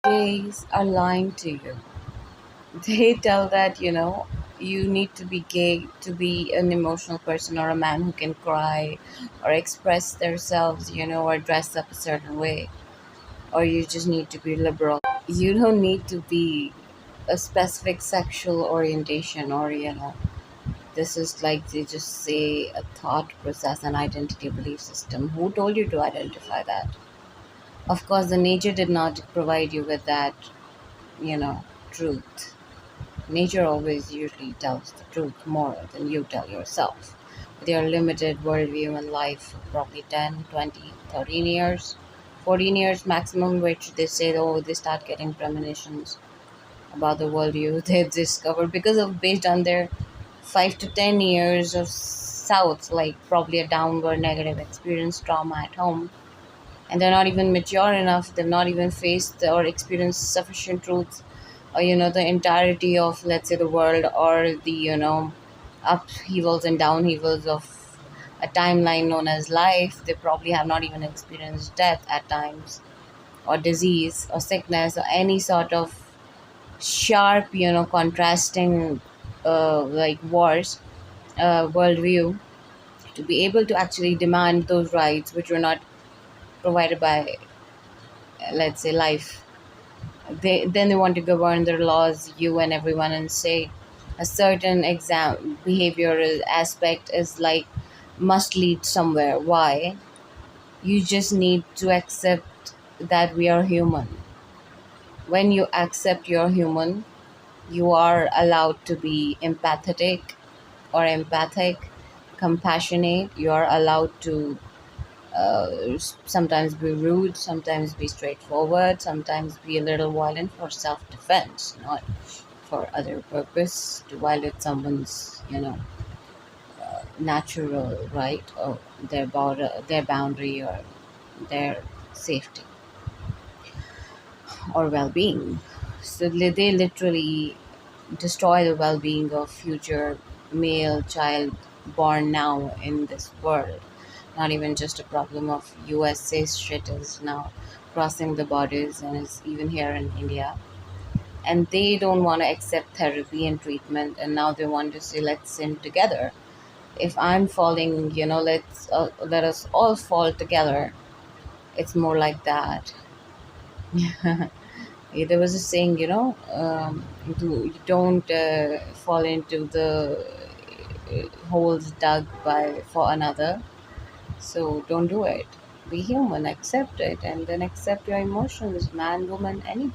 Gays are lying to you. They tell that, you need to be gay to be an emotional person or a man who can cry or express themselves, or dress up a certain way, or you just need to be liberal. You don't need to be a specific sexual orientation or, this is like they just say a thought process, an identity belief system. Who told you to identify that? Of course, the nature did not provide you with that, you know, truth. Nature always usually tells the truth more than you tell yourself. With your limited worldview in life, probably 10, 20, 13 years, 14 years maximum, which they say, oh, they start getting premonitions about the worldview they've discovered because of based on their 5 to 10 years of south, like probably a downward negative experience, trauma at home, and they're not even mature enough. They've not even faced or experienced sufficient truths, or the entirety of, let's say, the world, or the upheavals and downheavals of a timeline known as life. They probably have not even experienced death at times, or disease, or sickness, or any sort of sharp, contrasting, like wars, worldview, to be able to actually demand those rights which were not provided by, let's say, life. They want to govern their laws, you and everyone, and say a certain exam behavioral aspect is like must lead somewhere. Why? You just need to accept that we are human. When you accept you're human, you are allowed to be empathetic or empathic, compassionate. You are allowed to sometimes be rude, sometimes be straightforward, sometimes be a little violent for self-defense, not for other purpose, to violate someone's, natural right, or their border, their boundary, or their safety or well-being. So they literally destroy the well-being of future male child born now in this world. Not even just a problem of USA's shit is now crossing the borders and is even here in India. And they don't want to accept therapy and treatment, and now they want to say, let's sin together. If I'm falling, let us all fall together. It's more like that. Yeah, there was a saying, you don't fall into the holes dug by for another. So don't do it. Be human, accept it, and then accept your emotions, man, woman, anybody.